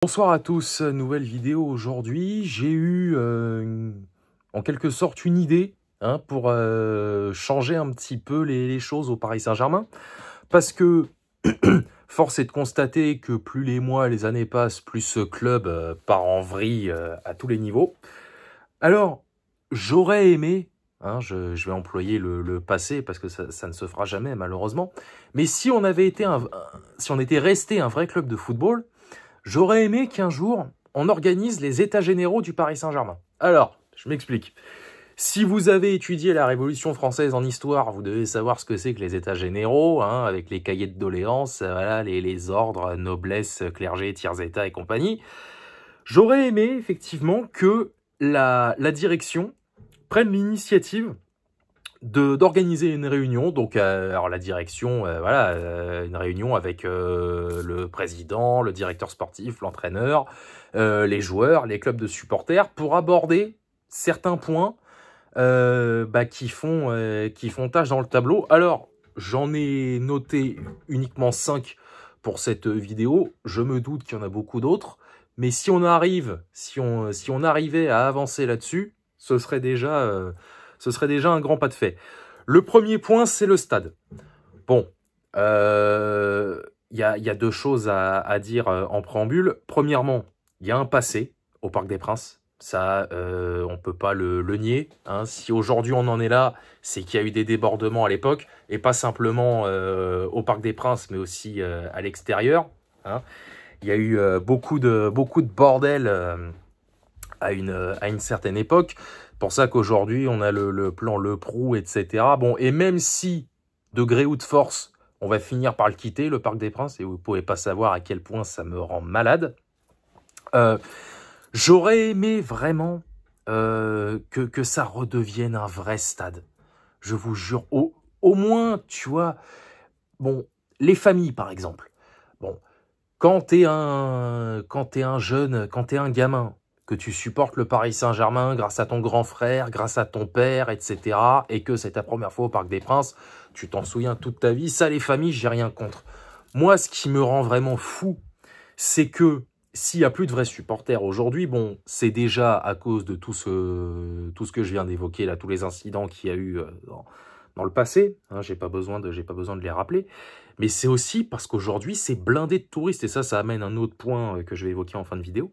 Bonsoir à tous, nouvelle vidéo aujourd'hui. J'ai eu en quelque sorte une idée pour changer un petit peu les choses au Paris Saint-Germain. Parce que force est de constater que plus les mois, les années passent, plus ce club part en vrille à tous les niveaux. Alors, j'aurais aimé, je vais employer le passé parce que ça ne se fera jamais malheureusement, mais si on avait été si on était resté un vrai club de football, j'aurais aimé qu'un jour, on organise les états généraux du Paris Saint-Germain. Alors, je m'explique. Si vous avez étudié la Révolution française en histoire, vous devez savoir ce que c'est que les états généraux, avec les cahiers de doléances, voilà, les ordres, noblesse, clergé, tiers état et compagnie. J'aurais aimé, effectivement, que la direction prenne l'initiative d'organiser une réunion, donc alors la direction, une réunion avec le président, le directeur sportif, l'entraîneur, les joueurs, les clubs de supporters, pour aborder certains points qui font tâche dans le tableau. Alors, j'en ai noté uniquement 5 pour cette vidéo, je me doute qu'il y en a beaucoup d'autres, mais si on arrivait à avancer là-dessus, ce serait déjà un grand pas de fait. Le premier point, c'est le stade. Bon, y a deux choses à dire en préambule. Premièrement, il y a un passé au Parc des Princes. Ça, on peut pas le nier. Si aujourd'hui on en est là, c'est qu'il y a eu des débordements à l'époque, et pas simplement au Parc des Princes, mais aussi à l'extérieur. Il y a eu beaucoup de bordel à une certaine époque. Pour ça qu'aujourd'hui, on a le plan Le Prou, etc. Bon, et même si, de gré ou de force, on va finir par le quitter, le Parc des Princes, et vous ne pouvez pas savoir à quel point ça me rend malade, j'aurais aimé vraiment que ça redevienne un vrai stade. Je vous jure, au moins, tu vois, bon, les familles, par exemple. Bon, quand t'es un jeune, quand t'es un gamin, que tu supportes le Paris Saint-Germain grâce à ton grand frère, grâce à ton père, etc., et que c'est ta première fois au Parc des Princes, tu t'en souviens toute ta vie, ça, les familles, j'ai rien contre. Moi, ce qui me rend vraiment fou, c'est que s'il n'y a plus de vrais supporters aujourd'hui, bon, c'est déjà à cause de tout ce que je viens d'évoquer, là, tous les incidents qu'il y a eu dans le passé, j'ai pas besoin de les rappeler, mais c'est aussi parce qu'aujourd'hui, c'est blindé de touristes, et ça amène un autre point que je vais évoquer en fin de vidéo.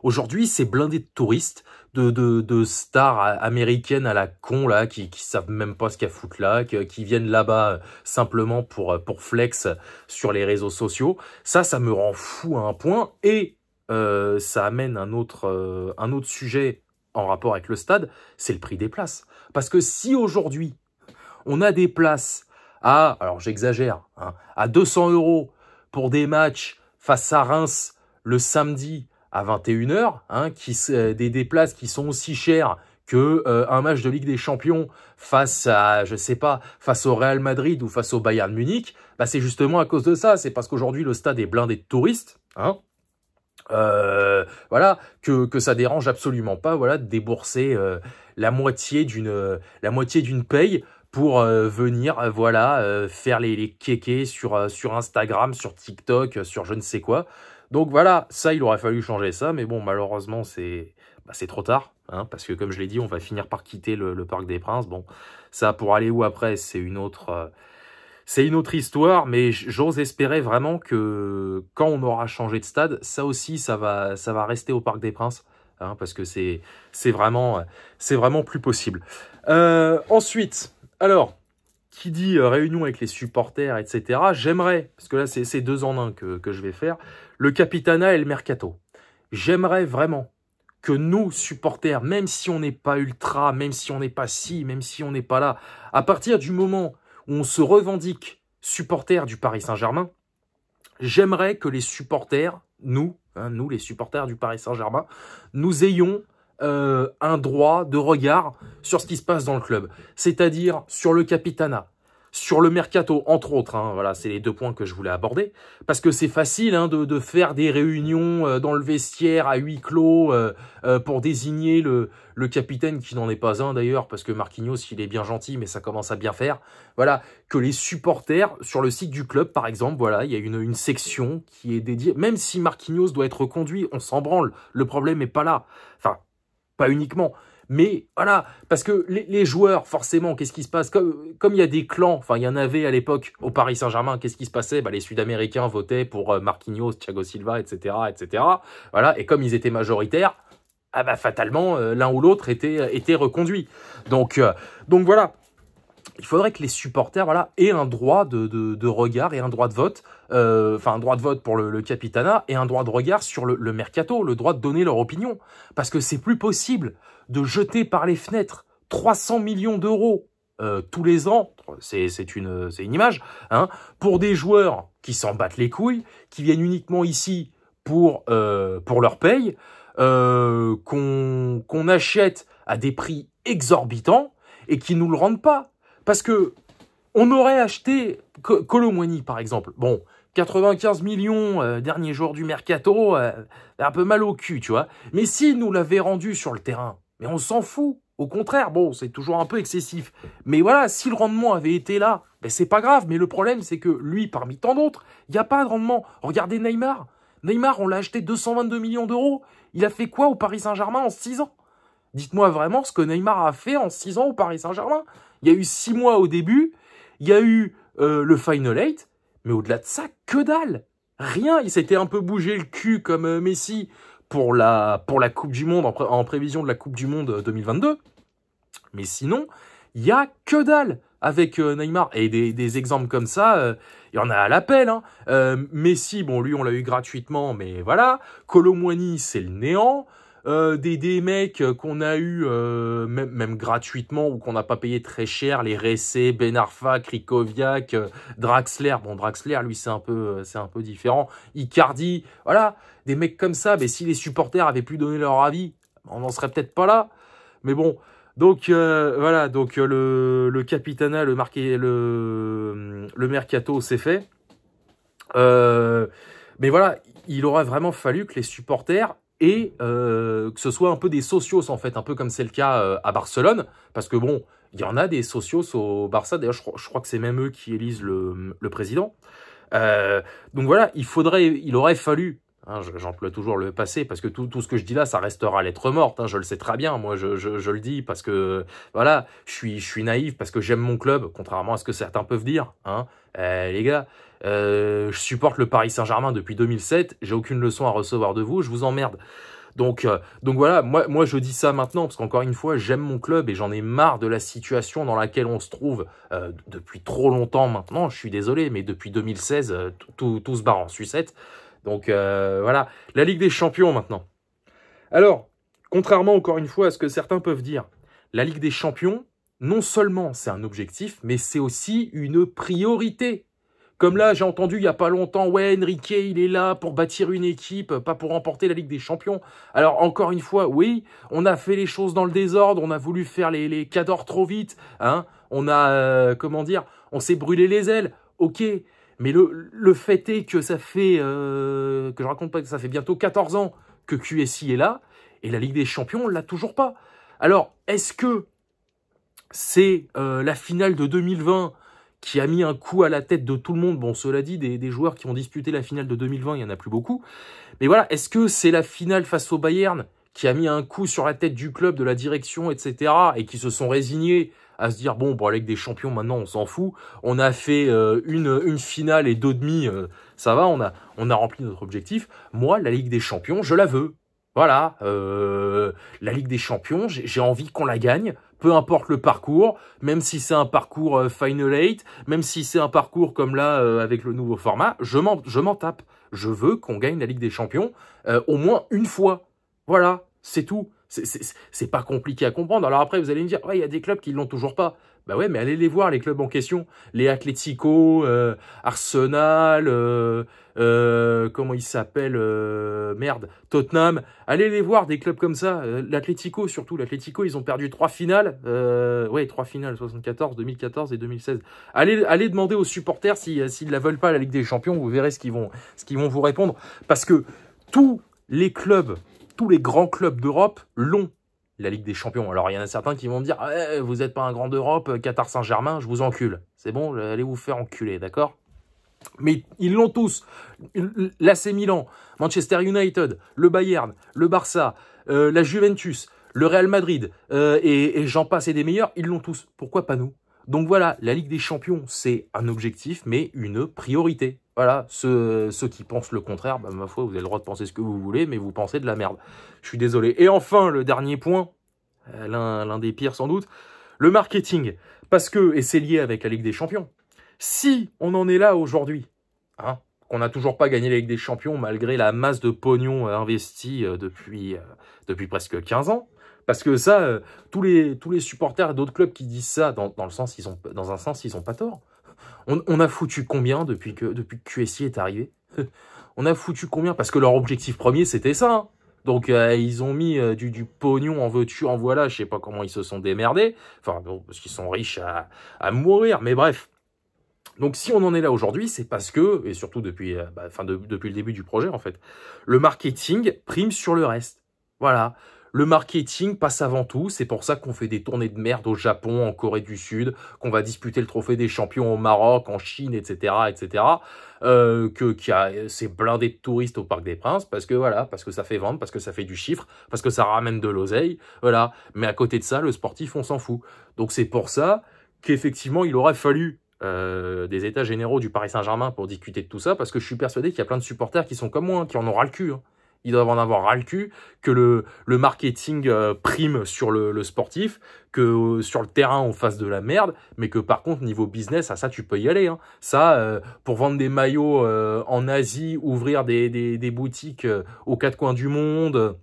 Aujourd'hui, c'est blindé de touristes, de stars américaines à la con, là, qui savent même pas ce qu'il y a à foutre là, qui viennent là-bas simplement pour flex sur les réseaux sociaux. Ça me rend fou à un point, et ça amène un autre sujet en rapport avec le stade, c'est le prix des places. Parce que si aujourd'hui, on a des places alors j'exagère, à 200 € pour des matchs face à Reims le samedi à 21 h, des places qui sont aussi chères que un match de Ligue des Champions face à, je sais pas, face au Real Madrid ou face au Bayern Munich, bah c'est justement à cause de ça. C'est parce qu'aujourd'hui le stade est blindé de touristes, voilà, que ça dérange absolument pas, voilà, de débourser la moitié d'une paye pour venir, faire les kékés sur Instagram, sur TikTok, sur je ne sais quoi. Donc voilà, ça, il aurait fallu changer ça, mais bon, malheureusement, c'est trop tard, parce que comme je l'ai dit, on va finir par quitter le Parc des Princes. Bon, ça, pour aller où après, c'est une autre histoire, mais j'ose espérer vraiment que quand on aura changé de stade, ça aussi, ça va rester au Parc des Princes, parce que c'est vraiment plus possible. Ensuite, alors, qui dit réunion avec les supporters, etc., j'aimerais, parce que là, c'est 2 en 1 que je vais faire, le Capitana et le Mercato. J'aimerais vraiment que nous, supporters, même si on n'est pas ultra, même si on n'est pas ci, même si on n'est pas là, à partir du moment où on se revendique supporters du Paris Saint-Germain, j'aimerais que les supporters, nous les supporters du Paris Saint-Germain, nous ayons un droit de regard sur ce qui se passe dans le club, c'est-à-dire sur le Capitana, sur le mercato, entre autres, hein, voilà, c'est les 2 points que je voulais aborder, parce que c'est facile hein, de faire des réunions dans le vestiaire à huis clos pour désigner le capitaine, qui n'en est pas un d'ailleurs, parce que Marquinhos, il est bien gentil, mais ça commence à bien faire. Voilà, que les supporters, sur le site du club, par exemple, voilà, il y a une section qui est dédiée, même si Marquinhos doit être reconduit, on s'en branle, le problème n'est pas là. Enfin, pas uniquement. Mais voilà, parce que les joueurs, forcément, qu'est-ce qui se passe? Comme il y a des clans, enfin il y en avait à l'époque au Paris Saint-Germain, qu'est-ce qui se passait? Bah, les Sud-Américains votaient pour Marquinhos, Thiago Silva, etc., etc. Voilà, et comme ils étaient majoritaires, ah bah, fatalement, l'un ou l'autre était reconduit. Donc voilà. Il faudrait que les supporters voilà, aient un droit de regard et un droit de vote, enfin un droit de vote pour le capitanat et un droit de regard sur le mercato, le droit de donner leur opinion. Parce que c'est plus possible de jeter par les fenêtres 300 millions d'euros tous les ans, c'est une image, hein, pour des joueurs qui s'en battent les couilles, qui viennent uniquement ici pour leur paye, qu'on achète à des prix exorbitants et qui nous le rendent pas. Parce que on aurait acheté Kolo Muani, par exemple. Bon, 95 millions, dernier jour du mercato, un peu mal au cul, tu vois. Mais s'il nous l'avait rendu sur le terrain, mais on s'en fout. Au contraire, bon, c'est toujours un peu excessif. Mais voilà, si le rendement avait été là, ben c'est pas grave. Mais le problème, c'est que lui, parmi tant d'autres, il n'y a pas de rendement. Regardez Neymar. Neymar, on l'a acheté 222 millions d'euros. Il a fait quoi au Paris Saint-Germain en 6 ans? Dites-moi vraiment ce que Neymar a fait en 6 ans au Paris Saint-Germain. Il y a eu 6 mois au début, il y a eu le Final 8, mais au-delà de ça, que dalle. Rien, il s'était un peu bougé le cul comme Messi pour la Coupe du Monde, en prévision de la Coupe du Monde 2022. Mais sinon, il y a que dalle avec Neymar. Et des exemples comme ça, il y en a à l'appel. Hein. Messi, bon, lui, on l'a eu gratuitement, mais voilà. Kolo Muani, c'est le néant. Des mecs qu'on a eu même gratuitement ou qu'on n'a pas payé très cher, les Ressé, Ben Arfa, Krikoviak, Draxler. Bon, Draxler, lui, c'est un peu différent. Icardi, voilà, des mecs comme ça. Mais si les supporters avaient pu donner leur avis, on n'en serait peut-être pas là. Mais bon, donc voilà, donc le capitanat, le mercato, c'est fait. Mais voilà, il aurait vraiment fallu que les supporters et que ce soit un peu des socios en fait, un peu comme c'est le cas à Barcelone, parce que bon, il y en a des socios au Barça, d'ailleurs je crois que c'est même eux qui élisent le président. Donc voilà, il aurait fallu, hein, j'emploie toujours le passé, parce que tout ce que je dis là, ça restera lettre morte, hein, je le sais très bien, moi je le dis, parce que voilà, je suis naïf, parce que j'aime mon club, contrairement à ce que certains peuvent dire, hein, les gars, je supporte le Paris Saint-Germain depuis 2007, j'ai aucune leçon à recevoir de vous, je vous emmerde. Donc voilà, moi je dis ça maintenant, parce qu'encore une fois, j'aime mon club et j'en ai marre de la situation dans laquelle on se trouve depuis trop longtemps maintenant, je suis désolé, mais depuis 2016, tout se barre en sucette. Donc voilà, la Ligue des Champions maintenant. Alors, contrairement encore une fois à ce que certains peuvent dire, la Ligue des Champions, non seulement c'est un objectif, mais c'est aussi une priorité. Comme là, j'ai entendu il n'y a pas longtemps, ouais, Enrique, il est là pour bâtir une équipe, pas pour remporter la Ligue des Champions. Alors, encore une fois, oui, on a fait les choses dans le désordre, on a voulu faire les cadors trop vite, hein. On a, comment dire, on s'est brûlé les ailes, ok. Mais le fait est que ça fait, que je raconte pas que ça fait bientôt 14 ans que QSI est là, et la Ligue des Champions, on l'a toujours pas. Alors, est-ce que c'est la finale de 2020 qui a mis un coup à la tête de tout le monde? Bon, cela dit, des joueurs qui ont disputé la finale de 2020, il n'y en a plus beaucoup. Mais voilà, est-ce que c'est la finale face au Bayern qui a mis un coup sur la tête du club, de la direction, etc. et qui se sont résignés à se dire, bon, la Ligue des Champions, maintenant, on s'en fout. On a fait une finale et 2 demi, ça va, on a rempli notre objectif. Moi, la Ligue des Champions, je la veux. Voilà, la Ligue des Champions, j'ai envie qu'on la gagne, peu importe le parcours, même si c'est un parcours Final 8, même si c'est un parcours comme là avec le nouveau format, je m'en tape. Je veux qu'on gagne la Ligue des Champions au moins une fois. Voilà, c'est tout. C'est pas compliqué à comprendre. Alors après, vous allez me dire, ouais, il y a des clubs qui l'ont toujours pas. Bah ouais, mais allez les voir, les clubs en question. Les Atlético, Arsenal, comment ils s'appellent, merde, Tottenham. Allez les voir, des clubs comme ça. L'Atlético, surtout. L'Atlético, ils ont perdu 3 finales. Ouais, 3 finales, 74, 2014 et 2016. Allez demander aux supporters s'ils la veulent pas, la Ligue des Champions. Vous verrez ce qu'ils vont vous répondre. Parce que tous les clubs, tous les grands clubs d'Europe l'ont, la Ligue des Champions. Alors, il y en a certains qui vont me dire « Vous n'êtes pas un grand d'Europe, Qatar Saint-Germain, je vous encule. » C'est bon, allez vous faire enculer, d'accord? Mais ils l'ont tous. L'AC Milan, Manchester United, le Bayern, le Barça, la Juventus, le Real Madrid, et j'en passe et des meilleurs, ils l'ont tous. Pourquoi pas nous? Donc voilà, la Ligue des Champions, c'est un objectif, mais une priorité. Voilà, ceux qui pensent le contraire, bah, ma foi, vous avez le droit de penser ce que vous voulez, mais vous pensez de la merde. Je suis désolé. Et enfin, le dernier point, l'un des pires sans doute, le marketing. Parce que, et c'est lié avec la Ligue des Champions, si on en est là aujourd'hui, hein, qu'on n'a toujours pas gagné la Ligue des Champions, malgré la masse de pognon investi depuis presque 15 ans, parce que ça, tous les supporters d'autres clubs qui disent ça, dans un sens, ils ont pas tort. On a foutu combien depuis que QSI est arrivé? On a foutu combien? Parce que leur objectif premier, c'était ça. Hein. Donc, ils ont mis du pognon en veux-tu, en voilà. Je sais pas comment ils se sont démerdés. Enfin, bon, parce qu'ils sont riches à mourir. Mais bref. Donc, si on en est là aujourd'hui, c'est parce que, et surtout depuis le début du projet, en fait, le marketing prime sur le reste. Voilà. Le marketing passe avant tout, c'est pour ça qu'on fait des tournées de merde au Japon, en Corée du Sud, qu'on va disputer le trophée des champions au Maroc, en Chine, etc., etc., c'est blindé de touristes au Parc des Princes, parce que voilà, parce que ça fait vendre, parce que ça fait du chiffre, parce que ça ramène de l'oseille, voilà. Mais à côté de ça, le sportif, on s'en fout. Donc c'est pour ça qu'effectivement, il aurait fallu des états généraux du Paris Saint-Germain pour discuter de tout ça, parce que je suis persuadé qu'il y a plein de supporters qui sont comme moi, hein, qui en ont ras le cul, hein. Ils doivent en avoir ras le cul, que le marketing prime sur le sportif, que sur le terrain on fasse de la merde, mais que par contre niveau business, ça tu peux y aller. Hein. Ça, pour vendre des maillots en Asie, ouvrir des boutiques aux quatre coins du monde,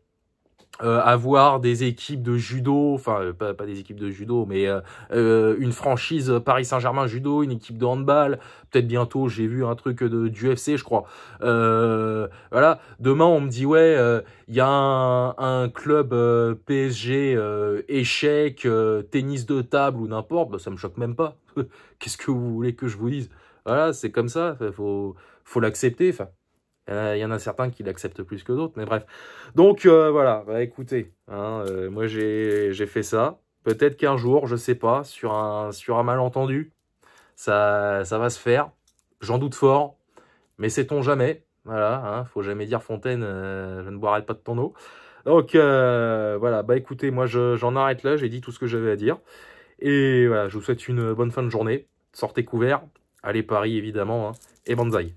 avoir des équipes de judo, enfin pas des équipes de judo, mais une franchise Paris Saint-Germain judo, une équipe de handball, peut-être bientôt, j'ai vu un truc du UFC, je crois. Voilà, demain on me dit ouais, il y a un club PSG échec, tennis de table ou n'importe, bah, ça me choque même pas. Qu'est-ce que vous voulez que je vous dise? Voilà, c'est comme ça, faut l'accepter, enfin. Il y en a certains qui l'acceptent plus que d'autres, mais bref. Donc voilà, bah, écoutez, hein, moi j'ai fait ça. Peut-être qu'un jour, je sais pas, sur un malentendu, ça va se faire. J'en doute fort, mais sait-on jamais. Voilà, hein, faut jamais dire Fontaine, je ne boirai pas de ton eau. Donc voilà, bah écoutez, moi j'en arrête là, j'ai dit tout ce que j'avais à dire. Et voilà, je vous souhaite une bonne fin de journée. Sortez couverts, allez Paris évidemment, hein, et banzai.